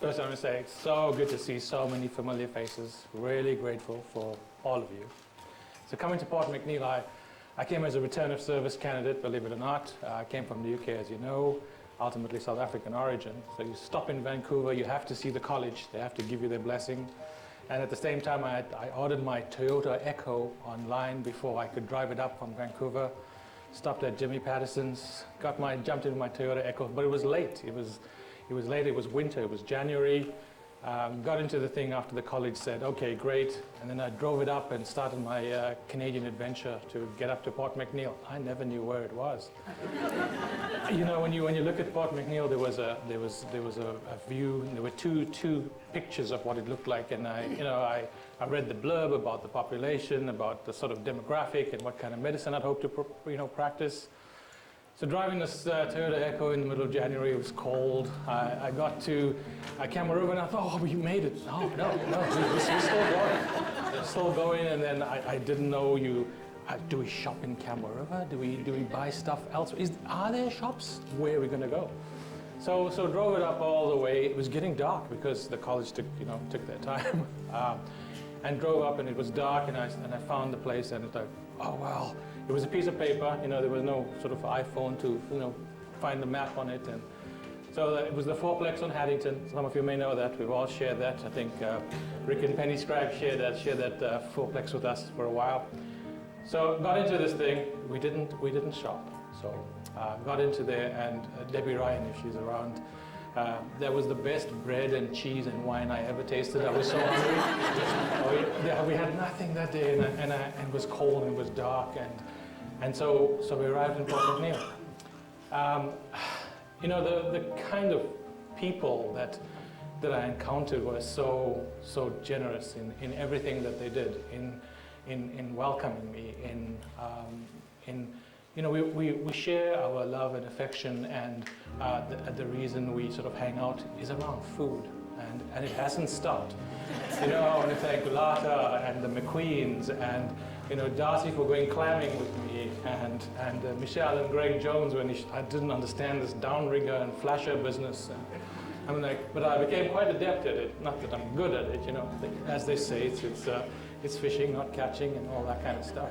First, I want to say it's so good to see so many familiar faces. Really grateful for all of you. So coming to Port McNeill, I came as a return of service candidate, believe it or not. I came from the UK, as you know, ultimately South African origin. So you stop in Vancouver, you have to see the college. They have to give you their blessing. And at the same time, I ordered my Toyota Echo online before I could drive it up from Vancouver. Stopped at Jimmy Patterson's, jumped into my Toyota Echo, but it was late. It was late, it was winter, it was January. Got into the thing after the college, said, okay, great. And then I drove it up and started my Canadian adventure to get up to Port McNeill. I never knew where it was. You know, when you look at Port McNeill, there was a view, and there were two pictures of what it looked like, and I read the blurb about the population, about the sort of demographic, and what kind of medicine I'd hope to practice. So driving this Toyota Echo in the middle of January, it was cold. I got to Cameroon and I thought, oh, we made it. Oh, no, we're still going. We're still going, and then I didn't know do we shop in Cameroon? Do we buy stuff elsewhere? Are there shops? Where are we going to go? So drove it up all the way. It was getting dark because the college took their time. And drove up, and it was dark, and I found the place, and it's like, oh, well. It was a piece of paper, there was no sort of iPhone to, find the map on it. And so it was the fourplex on Haddington. Some of you may know that. We've all shared that. I think Rick and Penny Scribe shared that fourplex with us for a while. So got into this thing. We didn't shop. So got into there, and Debbie Ryan, if she's around, that was the best bread and cheese and wine I ever tasted. I was so hungry. We had nothing that day, and it was cold and it was dark, and so we arrived in Port McNeill. The kind of people that I encountered were so generous in everything that they did, in welcoming me, we share our love and affection, and the reason we sort of hang out is around food, and it hasn't stopped. I want to thank Lata and the McQueens and Darcy for going clamming with me, and Michelle and Greg Jones when I didn't understand this downrigger and flasher business. I'm like, but I became quite adept at it. Not that I'm good at it, as they say, it's fishing, not catching, and all that kind of stuff.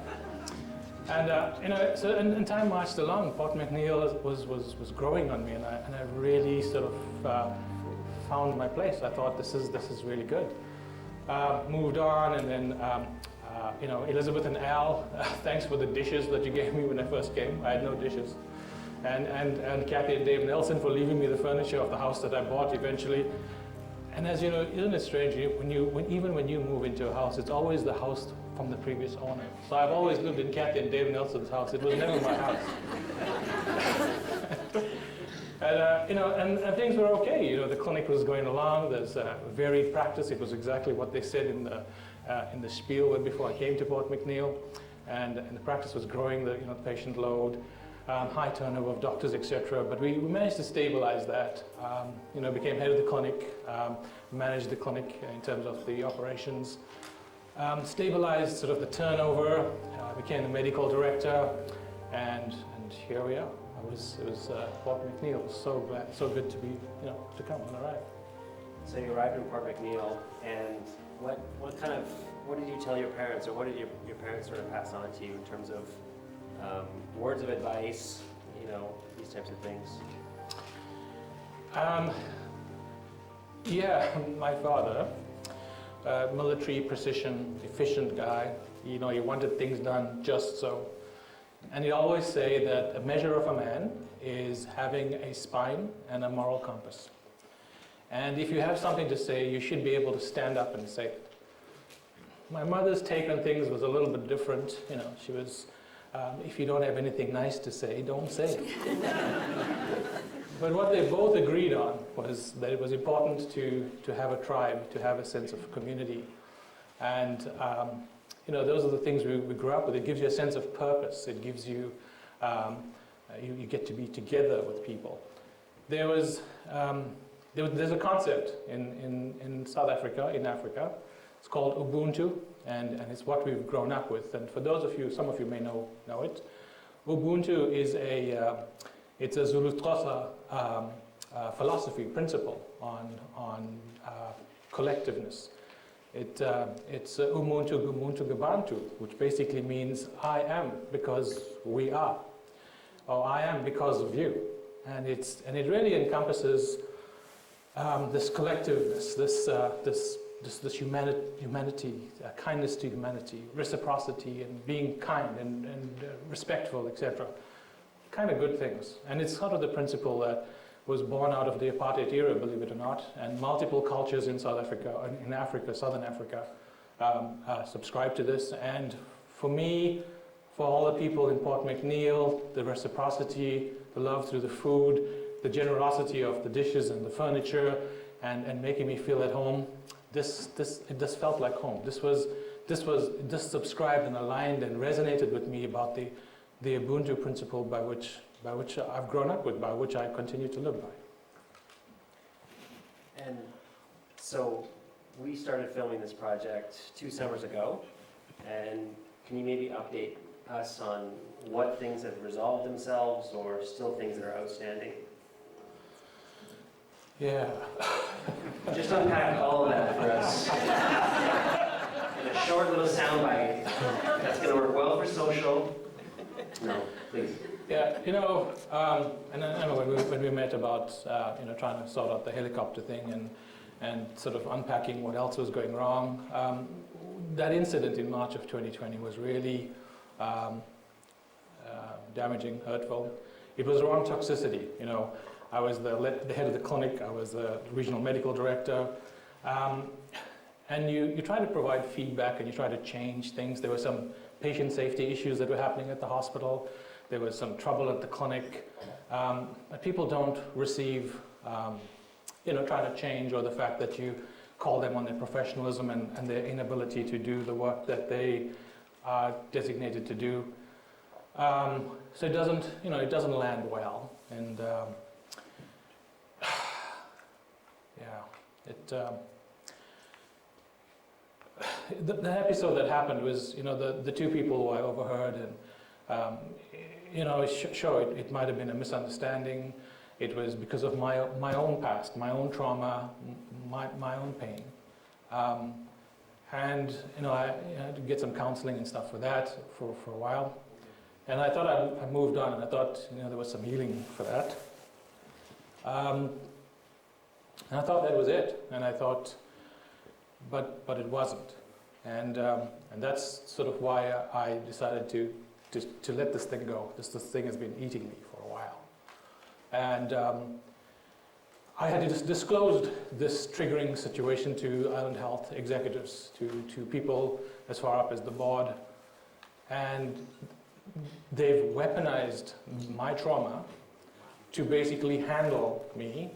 And and time marched along. Port McNeill was growing on me, and I really sort of found my place. I thought this is really good. Moved on, and then Elizabeth and Al, thanks for the dishes that you gave me when I first came. I had no dishes, and Kathy and Dave Nelson for leaving me the furniture of the house that I bought eventually. And as you know, isn't it strange? Even when you move into a house, it's always the house from the previous owner. So I've always lived in Kathy and Dave Nelson's house. It was never my house. and things were okay. The clinic was going along. There's varied practice. It was exactly what they said in the spiel before I came to Port McNeill, and the practice was growing. The patient load, high turnover of doctors, etc. But we managed to stabilize that. Became head of the clinic, managed the clinic in terms of the operations. Stabilized sort of the turnover, became the medical director, and here we are. It was Port McNeill. It was so good to be, to come and arrive. So you arrived in Port McNeill, and what did you tell your parents, or what did your parents sort of pass on to you in terms of words of advice, these types of things? My father. Military precision, efficient guy. He wanted things done just so. And he'd always say that a measure of a man is having a spine and a moral compass. And if you have something to say, you should be able to stand up and say it. My mother's take on things was a little bit different. She was, if you don't have anything nice to say, don't say it. But what they both agreed on was that it was important to have a tribe, to have a sense of community. And, those are the things we grew up with. It gives you a sense of purpose. It gives you, you get to be together with people. There's a concept in South Africa, in Africa. It's called Ubuntu, and it's what we've grown up with. And for those of you, some of you may know it, Ubuntu is it's a Zulu Xhosa philosophy, principle collectiveness. It's Ubuntu Ubuntu, which basically means I am because we are, or I am because of you, and it really encompasses this collectiveness, this humanity, kindness to humanity, reciprocity, and being kind and respectful, etc. Kind of good things, and it's sort of the principle that was born out of the apartheid era, believe it or not, and multiple cultures in South Africa, in Africa, Southern Africa, subscribe to this. And for me, for all the people in Port McNeill, the reciprocity, the love through the food, the generosity of the dishes and the furniture, and making me feel at home, this felt like home. This subscribed and aligned and resonated with me about the Ubuntu principle by which I've grown up with, by which I continue to live by. And so we started filming this project 2 summers ago, and can you maybe update us on what things have resolved themselves or still things that are outstanding? Yeah. Just unpack all of that for us in a short little soundbite. That's going to work well for social. No, please. Yeah, and I know when we met about trying to sort out the helicopter thing and sort of unpacking what else was going wrong, that incident in March of 2020 was really damaging, hurtful. It was around toxicity. I was the head of the clinic. I was the regional medical director, and you try to provide feedback and you try to change things. There were some patient safety issues that were happening at the hospital. There was some trouble at the clinic. But people don't receive, trying to change, or the fact that you call them on their professionalism and their inability to do the work that they are designated to do. So it doesn't land well. And the episode that happened was, the 2 people who I overheard, and it might have been a misunderstanding. It was because of my own past, my own trauma, my own pain, and I had to get some counseling and stuff for that for a while, and I thought I moved on, and I thought there was some healing for that, and I thought that was it, and I thought, but it wasn't, and that's sort of why I decided to let this thing go. This thing has been eating me for a while. And I had disclosed this triggering situation to Island Health executives, to people as far up as the board. And they've weaponized my trauma to basically handle me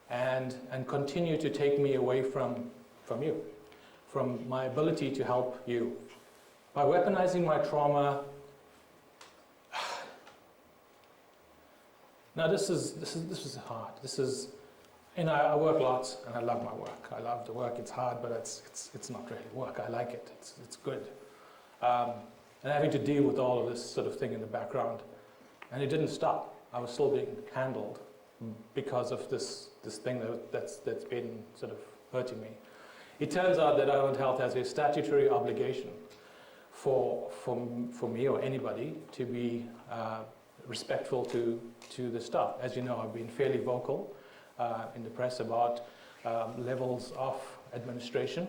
and continue to take me away from you, from my ability to help you. By weaponizing my trauma. Now this is hard. I work lots and I love my work. I love the work. It's hard, but it's not really work. I like it. It's good. And having to deal with all of this sort of thing in the background, and it didn't stop. I was still being handled because of this thing that's been sort of hurting me. It turns out that Island Health has a statutory obligation for me or anybody to be respectful to the staff. As you know, I've been fairly vocal in the press about levels of administration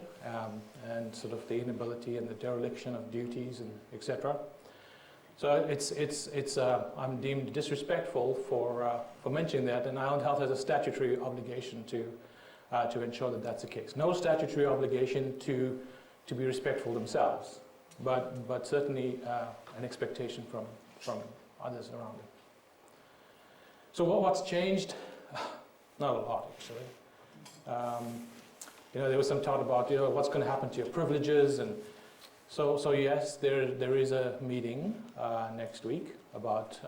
and sort of the inability and the dereliction of duties and etc. So I'm deemed disrespectful for mentioning that, and Island Health has a statutory obligation to ensure that that's the case. No statutory obligation to be respectful themselves, but certainly an expectation from others around them. So what's changed? Not a lot, actually. There was some talk about what's going to happen to your privileges, and so yes, there is a meeting next week about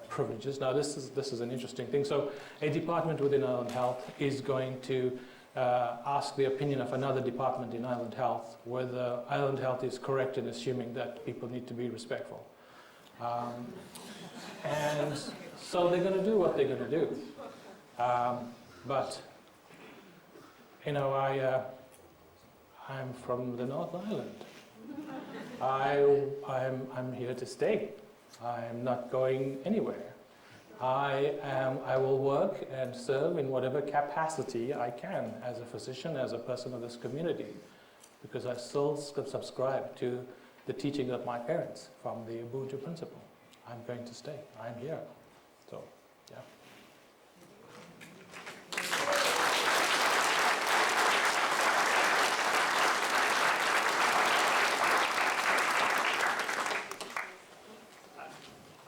privileges. Now this is an interesting thing. So a department within Island Health is going to ask the opinion of another department in Island Health whether Island Health is correct in assuming that people need to be respectful. And so they're going to do what they're going to do. But, I'm from the North Island. I'm here to stay. I'm not going anywhere. I will work and serve in whatever capacity I can as a physician, as a person of this community, because I still subscribe to the teaching of my parents from the Ubuntu principle. I'm going to stay. I'm here. So, yeah.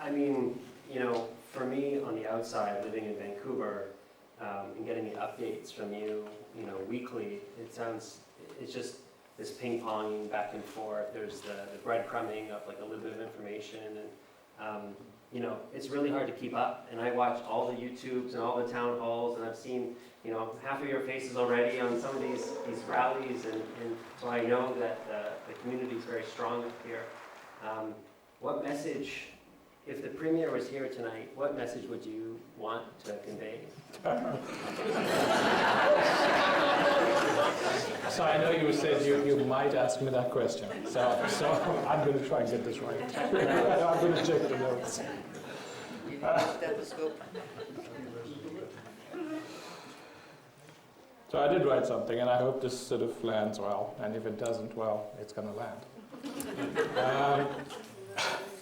I mean, for me on the outside, living in Vancouver, and getting the updates from you, weekly, it's just this ping-ponging back and forth. There's the breadcrumbing of like a little bit of information, and it's really hard to keep up. And I watch all the YouTubes and all the town halls, and I've seen half of your faces already on some of these rallies, and so I know that the community is very strong up here. What message, if the Premier was here tonight, what message would you want to convey? So I know you said you might ask me that question. So I'm going to try and get this right. I'm going to check the notes. You need a stethoscope. So I did write something, and I hope this sort of lands well. And if it doesn't, well, it's going to land.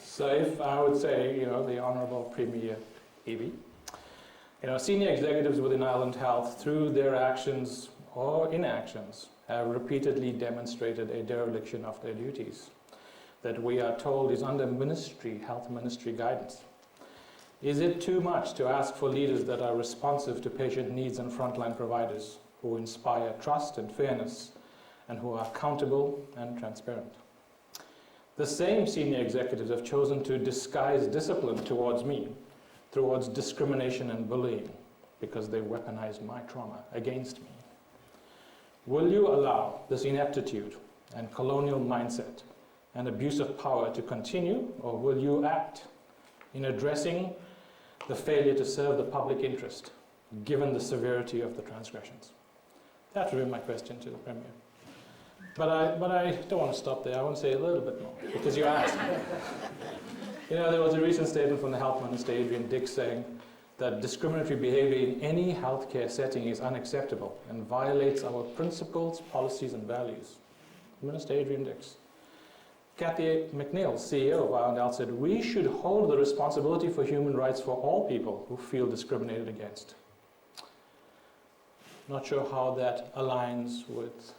So if I would say, the Honourable Premier Evie, senior executives within Island Health, through their actions or inactions, have repeatedly demonstrated a dereliction of their duties that we are told is under health ministry guidance. Is it too much to ask for leaders that are responsive to patient needs and frontline providers who inspire trust and fairness and who are accountable and transparent? The same senior executives have chosen to disguise discipline towards me, towards discrimination and bullying, because they weaponized my trauma against me. Will you allow this ineptitude and colonial mindset and abuse of power to continue, or will you act in addressing the failure to serve the public interest, given the severity of the transgressions? That would be my question to the Premier. But I don't want to stop there. I want to say a little bit more, because you asked. There was a recent statement from the Health Minister, Adrian Dix, saying that discriminatory behavior in any healthcare setting is unacceptable and violates our principles, policies, and values. Minister Adrian Dix. Kathy McNeill, CEO of Island Health, said, "We should hold the responsibility for human rights for all people who feel discriminated against." Not sure how that aligns with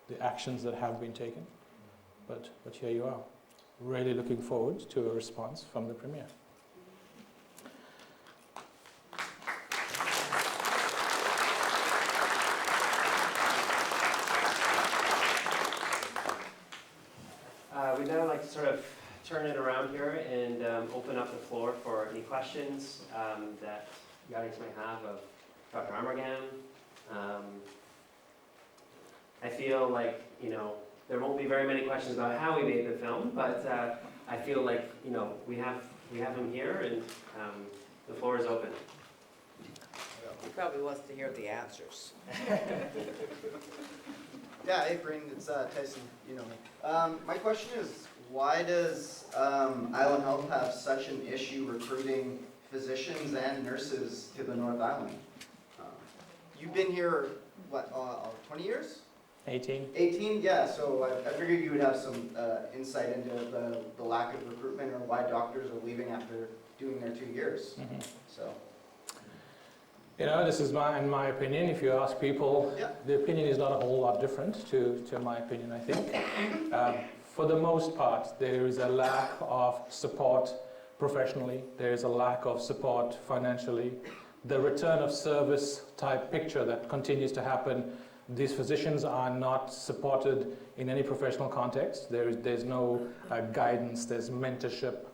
the actions that have been taken, but here you are. Really looking forward to a response from the Premier. We'd now like to sort of turn it around here and open up the floor for any questions that the audience may have of Dr. Amargam. I feel like, there won't be very many questions about how we made the film, but I feel like, we have him here, and the floor is open. He probably wants to hear the answers. Yeah, hey Breen, it's Tyson, you know me. My question is, why does Island Health have such an issue recruiting physicians and nurses to the North Island? You've been here, what, 20 years? 18. 18, yeah, so I figured you would have some insight into the lack of recruitment or why doctors are leaving after doing their 2 years. Mm-hmm. So. This is in my opinion. If you ask people, Yeah. the opinion is not a whole lot different to my opinion, I think. For the most part, there is a lack of support professionally. There is a lack of support financially. The return of service type picture that continues to happen, these physicians are not supported in any professional context. There's no guidance, there's mentorship.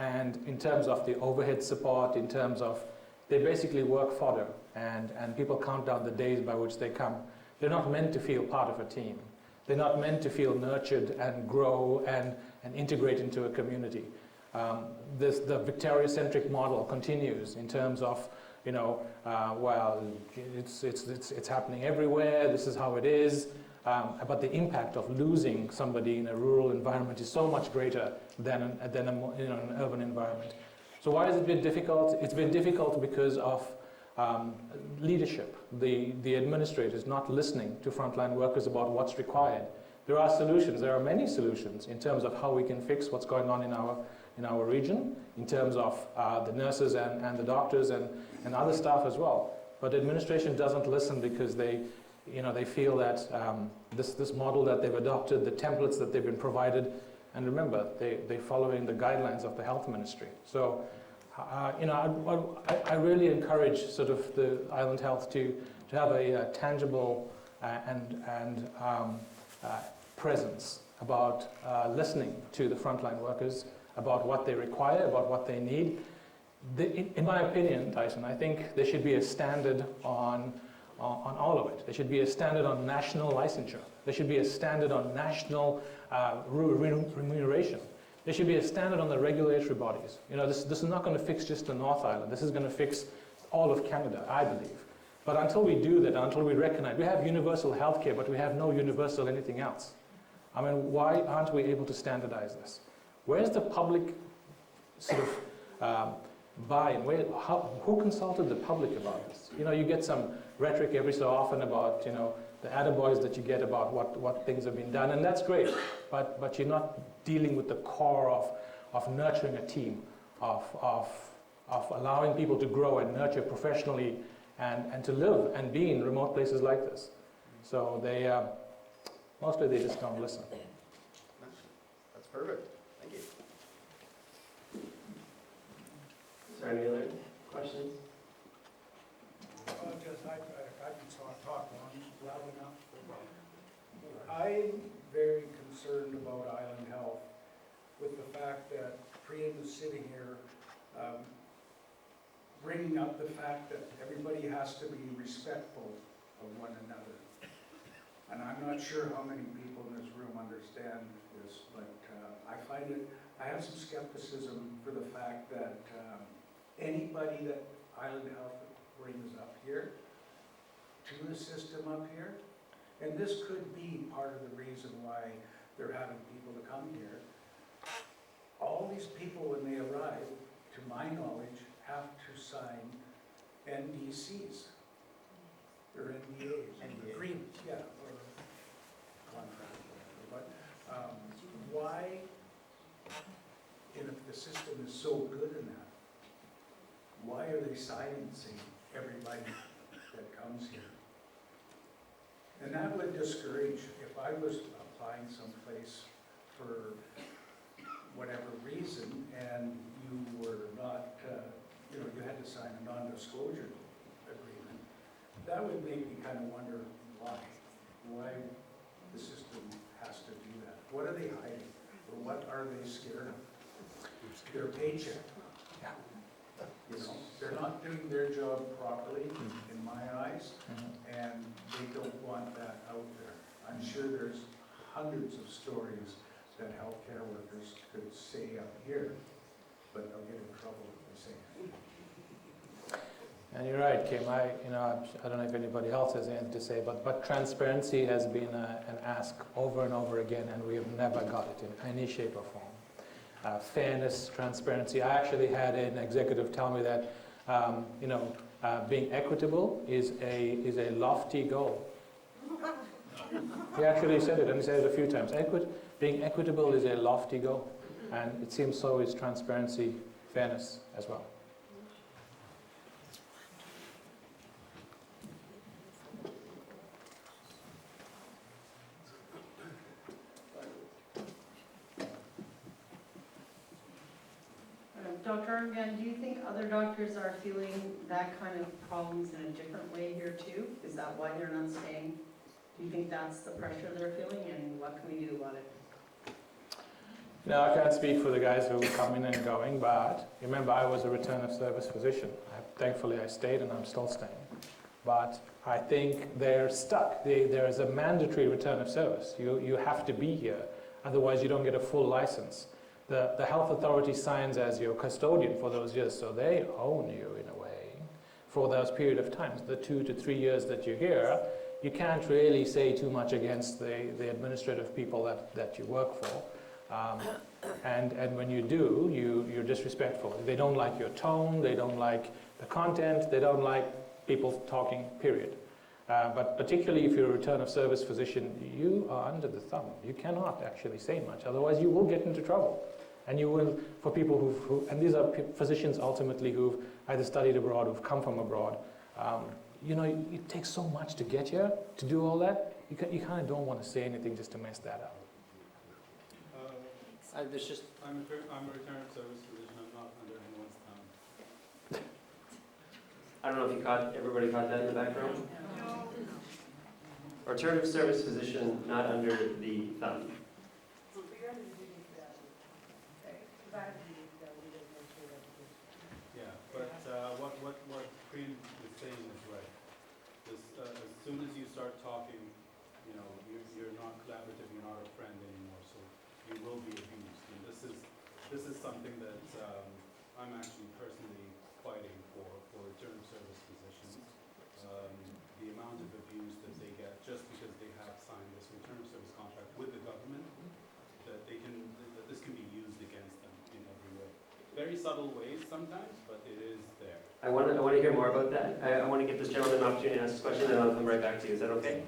And in terms of the overhead support, in terms of they basically work fodder, and people count down the days by which they come. They're not meant to feel part of a team. They're not meant to feel nurtured and grow and integrate into a community. The Victoria-centric model continues in terms of, well, it's happening everywhere, this is how it is. But the impact of losing somebody in a rural environment is so much greater than an urban environment. So why has it been difficult? It's been difficult because of leadership, the administrators not listening to frontline workers about what's required. There are solutions, there are many solutions in terms of how we can fix what's going on in our region, in terms of the nurses and the doctors and other staff as well. But the administration doesn't listen because they feel that this model that they've adopted, the templates that they've been provided, and remember, they're following the guidelines of the health ministry. So, I really encourage sort of the Island Health to have a tangible and presence about listening to the frontline workers, about what they require, about what they need. In my opinion, Tyson, I think there should be a standard on all of it. There should be a standard on national licensure. There should be a standard on national remuneration. There should be a standard on the regulatory bodies. This is not going to fix just the North Island. This is going to fix all of Canada, I believe. But until we do that, until we recognize, we have universal healthcare, but we have no universal anything else. I mean, why aren't we able to standardize this? Where's the public sort of buy-in? Who consulted the public about this? You get some rhetoric every so often about, the attaboys that you get about what things have been done, and that's great, but you're not dealing with the core of nurturing a team, of allowing people to grow and nurture professionally and to live and be in remote places like this. So mostly they just don't listen. That's perfect. Thank you. Is there any other questions? I can talk loud enough. I'm very concerned about Island Health with the fact that Priya was sitting here bringing up the fact that everybody has to be respectful of one another. And I'm not sure how many people in this room understand this, but I have some skepticism for the fact that anybody that Island Health brings up here to the system up here, and this could be part of the reason why they're having people to come here. All these people, when they arrive, to my knowledge, have to sign NDCs. They're NDAs, agreements, yeah, or contract, whatever. But why, and if the system is so good in that, why are they silencing everybody that comes here? And that would discourage, if I was applying someplace for whatever reason, and you were not, you had to sign a non-disclosure agreement, that would make me kind of wonder why the system has to do that. What are they hiding? Or what are they scared of? Their paycheck. They're not doing their job properly, in my eyes, and they don't want that out there. I'm sure there's hundreds of stories that healthcare workers could say up here, but they'll get in trouble if they say it. And you're right, Kim. I don't know if anybody else has anything to say, but transparency has been an ask over and over again, and we have never got it in any shape or form. Fairness, transparency. I actually had an executive tell me that, being equitable is a lofty goal. He actually said it, and he said it a few times. Being equitable is a lofty goal, and it seems so is transparency, fairness as well. Dr. Armgan, do you think other doctors are feeling that kind of problems in a different way here too? Is that why they're not staying? Do you think that's the pressure they're feeling, and what can we do about it? No, I can't speak for the guys who come in and going, but remember, I was a return of service physician. Thankfully, I stayed, and I'm still staying. But I think they're stuck. There is a mandatory return of service. You have to be here, otherwise you don't get a full license. The health authority signs as your custodian for those years, so they own you in a way for those period of times, the 2 to 3 years that you're here, you can't really say too much against the administrative people that you work for. And when you do, you're disrespectful. They don't like your tone, they don't like the content, they don't like people talking, period. But particularly if you're a return of service physician, you are under the thumb. You cannot actually say much, otherwise you will get into trouble. And you will, for people and these are physicians ultimately who've either studied abroad, who've come from abroad, you know, it takes so much to get here, to do all that, you kind of don't want to say anything just to mess that up. There's just, I'm a return of service physician, I'm not under anyone's thumb. I don't know if everybody caught that in the background? Return of service physician, not under the thumb. Yeah, but what Priyan is saying is right. As soon as you start talking, you know, you're not collaborative, you're not a friend anymore, so you will be abused. And this is something that I'm actually personally fighting for return of service physicians. The amount of abuse that they get just because they have signed this return of service contract with the government, that this can be used against them in every way. Very subtle ways sometimes, but it is there. I want to hear more about that. I want to give this gentleman an opportunity to ask a question, and I'll come right back to you. Is that okay?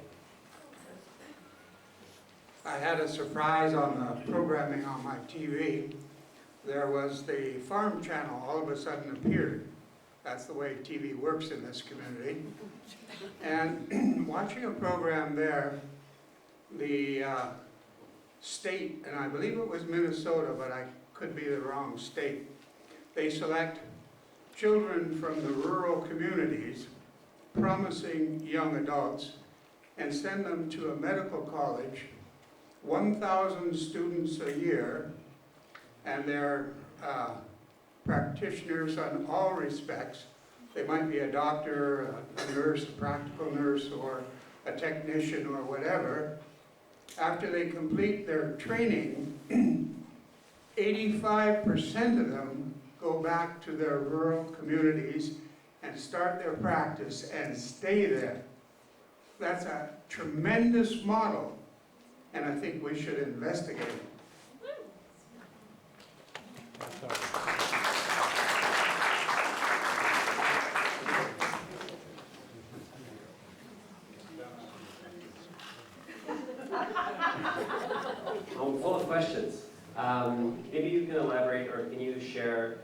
I had a surprise on the programming on my TV. There was the farm channel all of a sudden appeared. That's the way TV works in this community. And watching a program there, the state, and I believe it was Minnesota, but I could be the wrong state, they select children from the rural communities, promising young adults, and send them to a medical college, 1,000 students a year, and they're practitioners on all respects. They might be a doctor, a nurse, a practical nurse, or a technician, or whatever. After they complete their training, 85% of them go back to their rural communities and start their practice and stay there. That's a tremendous model, and I think we should investigate it. I'm full of questions. Maybe you can elaborate, or can you share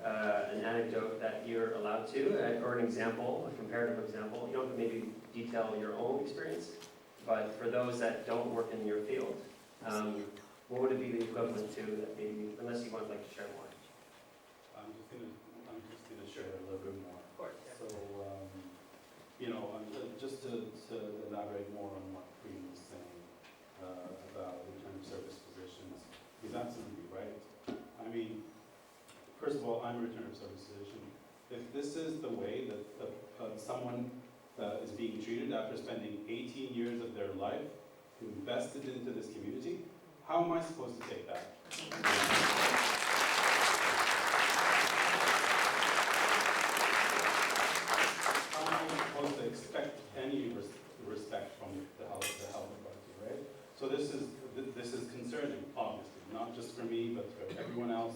an anecdote that you're allowed to, or an example, a comparative example. You don't maybe detail your own experience, but for those that don't work in your field, what would it be the equivalent to that maybe, unless you would like to share more? I'm just gonna share a little bit more. Of course. So, you know, just to elaborate more on what Priyan was saying about return of service physicians, he's absolutely right. I mean, first of all, I'm a return of service physician. If this is the way that someone is being treated after spending 18 years of their life invested into this community, how am I supposed to take that? How am I supposed to expect any respect from the health authority, right? So this is concerning, obviously, not just for me, but for everyone else,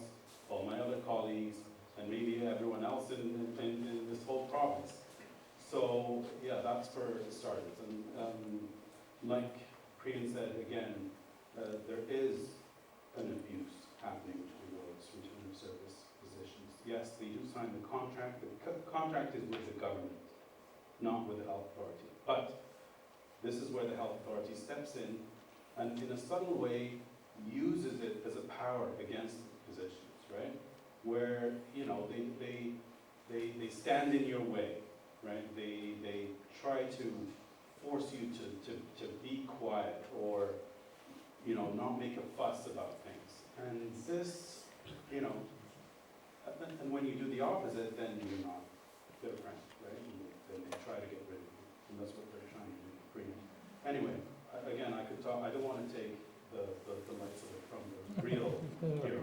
all my other colleagues, and maybe everyone else in this whole province. So yeah, that's for starters. And like Priyan said again, there is an abuse happening towards return of service physicians. Yes, they do sign the contract. The contract is with the government, not with the health authority. But this is where the health authority steps in and in a subtle way uses it as a power against physicians, right? Where, you know, they stand in your way, right? They try to force you to be quiet or, you know, not make a fuss about things. And this, you know, and when you do the opposite, then you're not their friend, right? And then they try to get rid of you. And that's what they're trying to do. Anyway, again, I could talk, I don't want to take the lights away from the real hero.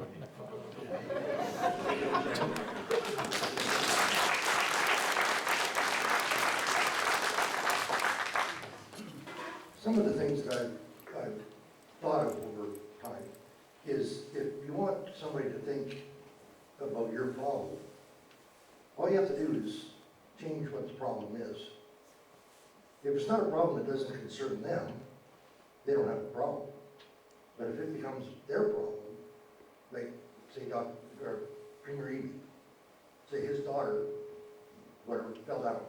some of the things that I've thought of over time is if you want somebody to think about your problem, all you have to do is change what the problem is. If it's not a problem that doesn't concern them, they don't have a problem. But if it becomes their problem, like, say, Premier Eby, say his daughter, whatever, fell down,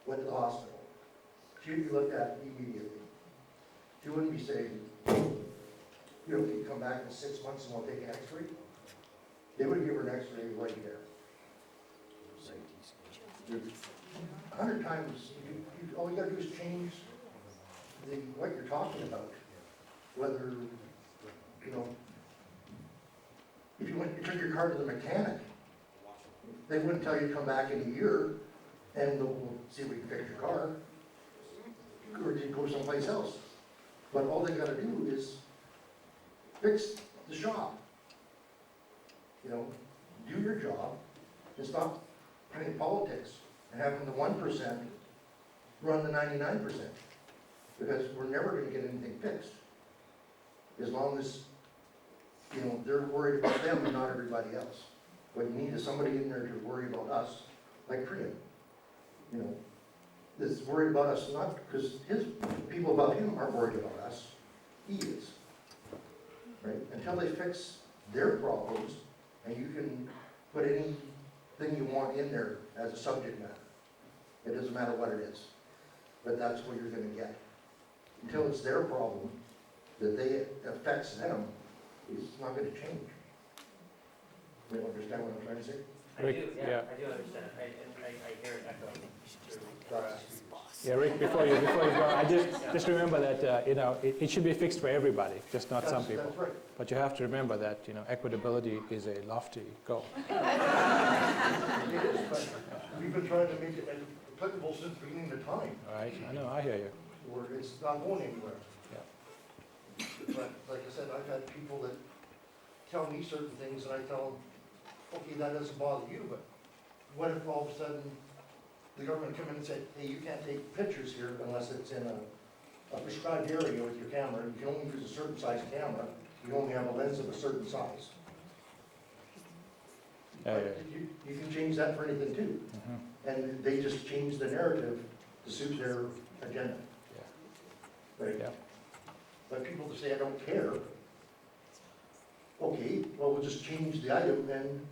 went to the hospital, she would be looked at immediately. She wouldn't be saying, you know, can you come back in 6 months and we'll take an x-ray? They would give her an x-ray right there. 100 times, all you gotta do is change what you're talking about. Whether, you know, if you took your car to the mechanic, they wouldn't tell you to come back in a year and we'll see if we can fix your car, or you go someplace else. But all they gotta do is fix the shop. You know, do your job and stop playing politics and having the 1% run the 99%. Because we're never gonna get anything fixed. As long as, you know, they're worried about them and not everybody else. What you need is somebody in there to worry about us, like Priam. You know, that's worried about us, not because his people above him aren't worried about us. He is. Right? Until they fix their problems, and you can put anything you want in there as a subject matter. It doesn't matter what it is. But that's what you're going to get. Until it's their problem that affects them, it's not going to change. You understand what I'm trying to say? Rick, I do, yeah. yeah, I do understand. I hear it echoing through. Yeah, Rick, before you go, just remember that, you know, it should be fixed for everybody, just not some people. That's right. But you have to remember that, you know, equitability is a lofty goal. It is, but we've been trying to make it applicable since the beginning of time. All right, I know, I hear you. Or it's not going anywhere. Yeah. But like I said, I've had people that tell me certain things and I tell them, okay, that doesn't bother you, but what if all of a sudden the government come in and said, hey, you can't take pictures here unless it's in a prescribed area with your camera. You can only use a certain size camera. You only have a lens of a certain size. But you can change that for anything too. And they just change the narrative to suit their agenda. Right? Yeah. But people that say, I don't care, okay, well, we'll just change the item then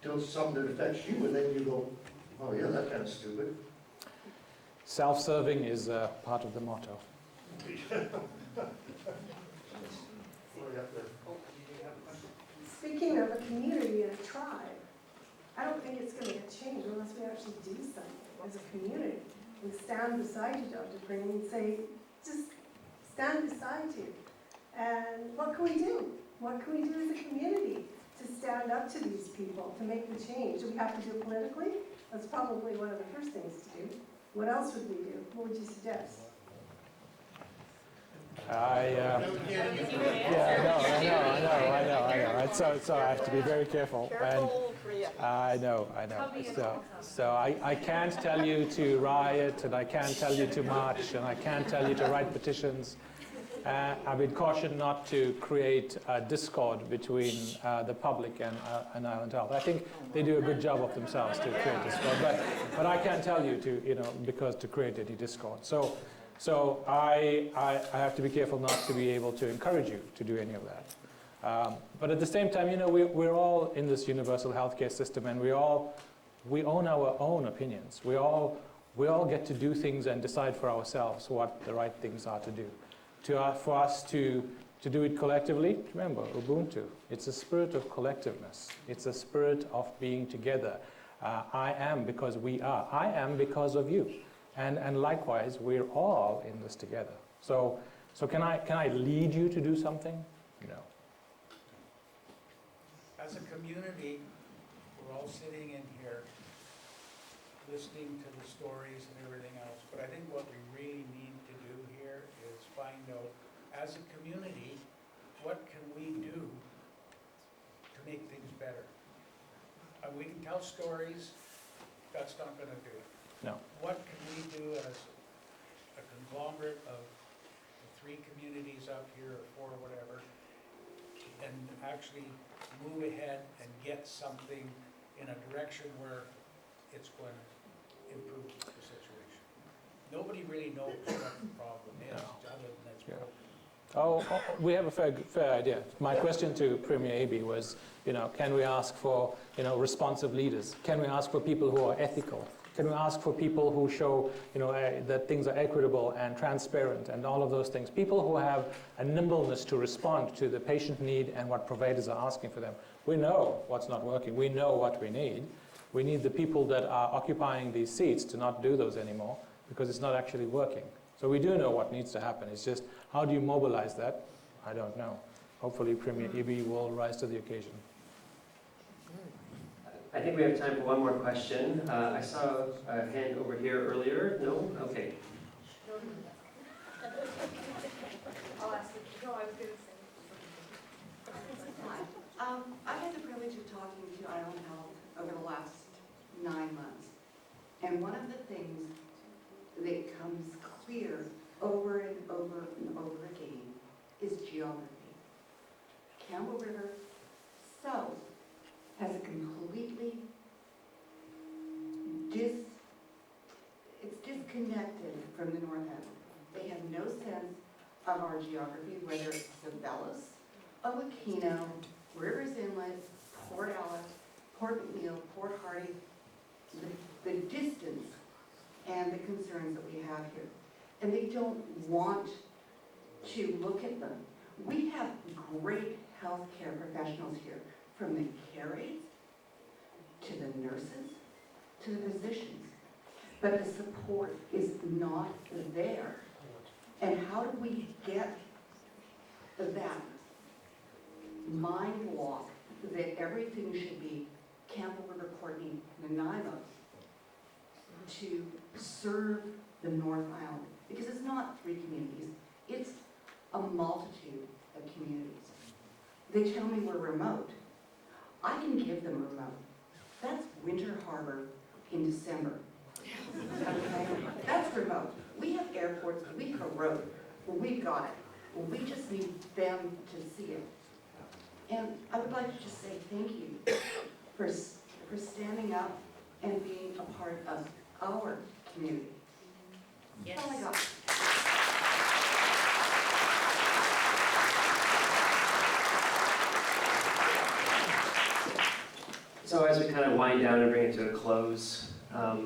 till it's something that affects you, and then you go, oh yeah, that's kind of stupid. Self-serving is part of the motto. Speaking of a community and a tribe, I don't think it's going to get changed unless we actually do something as a community and stand beside you, Dr. Green, and say, just stand beside you. And what can we do? What can we do as a community to stand up to these people, to make the change? Do we have to do it politically? That's probably one of the first things to do. What else would we do? What would you suggest? I know. Right? So I have to be very careful. And I know. So I can't tell you to riot, and I can't tell you to march, and I can't tell you to write petitions. I've been cautioned not to create a discord between the public and Island Health. I think they do a good job of themselves to create discord, but I can't tell you to, you know, because to create any discord. So I have to be careful not to be able to encourage you to do any of that. But at the same time, you know, we're all in this universal healthcare system, and we own our own opinions. We all get to do things and decide for ourselves what the right things are to do. For us to do it collectively, remember, Ubuntu, it's a spirit of collectiveness. It's a spirit of being together. I am because we are. I am because of you. And likewise, we're all in this together. So can I lead you to do something? No. As a community, we're all sitting in here listening to the stories and everything else, but I think what we really need to do here is find out, as a community, what can we do to make things better? We can tell stories, that's not going to do it. No. What can we do as a conglomerate of 3 communities up here, or 4, whatever, and actually move ahead and get something in a direction where it's going to improve the situation. Nobody really knows what the problem is, other than it's broken. We have a fair idea. My question to Premier Abe was, can we ask for, responsive leaders? Can we ask for people who are ethical? Can we ask for people who show, that things are equitable and transparent and all of those things? People who have a nimbleness to respond to the patient need and what providers are asking for them. We know what's not working. We know what we need. We need the people that are occupying these seats to not do those anymore because it's not actually working. So we do know what needs to happen. It's just, how do you mobilize that? I don't know. Hopefully Premier Ibi will rise to the occasion. I think we have time for one more question. I saw a hand over here earlier. No? Okay. I'll ask you. No, I was going to say. Hi. I've had the privilege of talking to Island Health over the last 9 months. And one of the things that comes clear over and over and over again is geography. Campbell River South has a completely it's disconnected from the North End. They have no sense of our geography, whether it's Sabellis, Aquino, Rivers Inlet, Port Alice, Port McNeill, Port Hardy, the distance and the concerns that we have here. And they don't want to look at them. We have great healthcare professionals here, from the care aides, to the nurses, to the physicians. But the support is not there. And how do we get that mind block that everything should be Campbell River, Courtney, Nanaimo to serve the North Island? Because it's not 3 communities, it's a multitude of communities. They tell me we're remote. I can give them remote. That's Winter Harbor in December. Okay? That's remote. We have airports, we have a road. Well, we've got it. Well, we just need them to see it. And I would like to just say thank you for standing up and being a part of our community. Yes. That's all I got. So as we kind of wind down and bring it to a close, I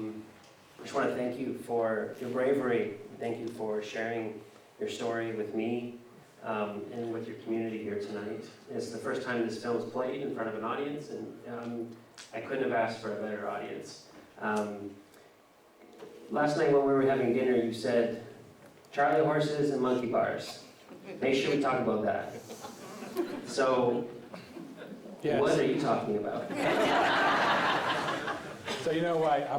just want to thank you for your bravery. Thank you for sharing your story with me and with your community here tonight. It's the first time this film's played in front of an audience, and I couldn't have asked for a better audience. Last night when we were having dinner, you said, Charlie horses and monkey bars. Make sure we talk about that. So, Yes. What are you talking about? So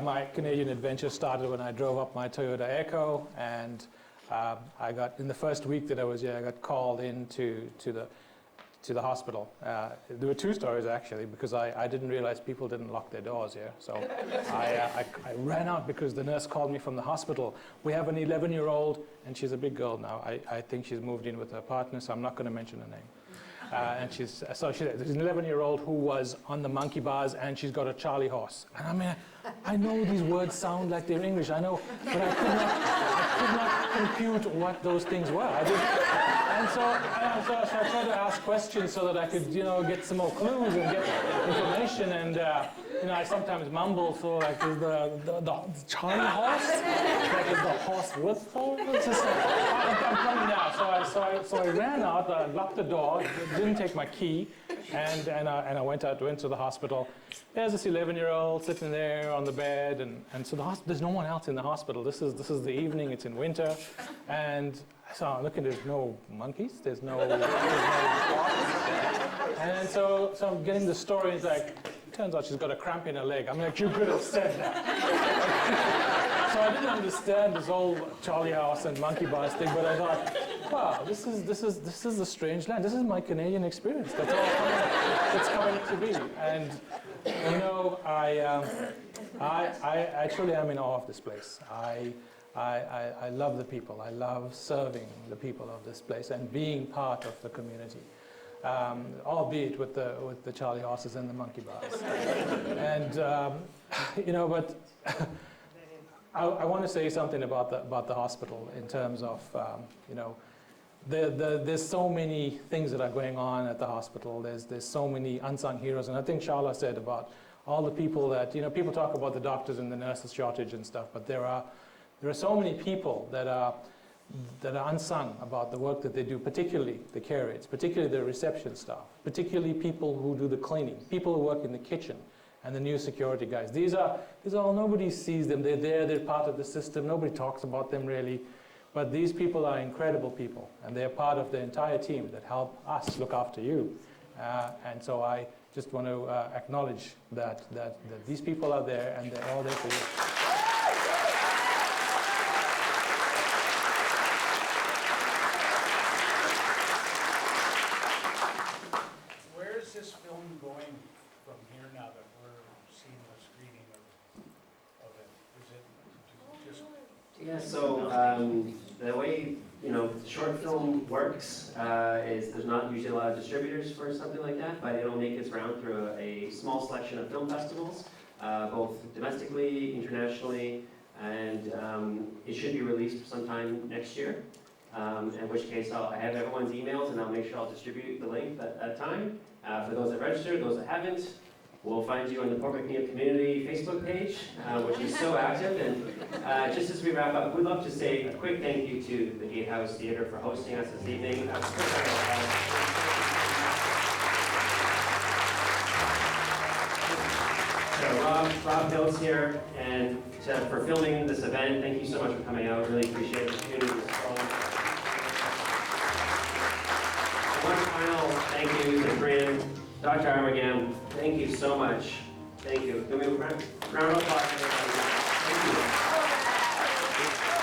my Canadian adventure started when I drove up my Toyota Echo, and I got, in the first week that I was here, I got called into to the hospital. There were 2 stories actually, because I didn't realize people didn't lock their doors here. So I ran out because the nurse called me from the hospital. We have an 11-year-old, and she's a big girl now. I think she's moved in with her partner, so I'm not going to mention her name. And there's an 11-year-old who was on the monkey bars, and she's got a Charlie horse. And I mean, I know these words sound like they're English, I know, but I could not compute what those things were. And so I tried to ask questions so that I could, get some more clues and get information. And I sometimes mumble, so like, is the Charlie horse? Like, is the horse with her? It's just like, I'm coming now. So I ran out, I locked the door, didn't take my key, and I went to the hospital. There's this 11-year-old sitting there on the bed, and so there's no one else in the hospital. This is the evening. It's in winter, and so I'm looking. There's no monkeys. There's no dogs. And so I'm getting the story. It's like, turns out she's got a cramp in her leg. I'm like, you could have said that. So I didn't understand this whole Charlie horse and monkey bars thing, but I thought, wow, this is the strange land. This is my Canadian experience. That's all it's coming to be. And I truly am in awe of this place. I love the people. I love serving the people of this place and being part of the community, albeit with the Charlie horses and the monkey bars. And you know, but I want to say something about the hospital in terms of you know, there's so many things that are going on at the hospital. There's so many unsung heroes, and I think Charla said about all the people that, you know, people talk about the doctors and the nurses shortage and stuff, but there are so many people that are unsung about the work that they do, particularly the care aides, particularly the reception staff, particularly people who do the cleaning, people who work in the kitchen, and the new security guys. These are all, nobody sees them. They're there, they're part of the system. Nobody talks about them really. But these people are incredible people, and they're part of the entire team that help us look after you. And so I just want to acknowledge that these people are there, and they're all there for you. Where is this film going from here now that we're seeing the screening of it? Is it just? Yeah, so the way, you know, the short film works is there's not usually a lot of distributors for something like that, but it'll make its round through a small selection of film festivals, both domestically, internationally, and it should be released sometime next year. In which case I have everyone's emails, and I'll make sure I'll distribute the link at that time. For those that registered, those that haven't, we'll find you on the Port McNeill Community Facebook page, which is so active. And just as we wrap up, we'd love to say a quick thank you to the Gatehouse Theatre for hosting us this evening. So Rob Hill's here, and for filming this event, thank you so much for coming out. Really appreciate the community. One final thank you to Fran, Dr. Armagam. Thank you so much. Thank you. Can we round of applause for everybody? Thank you.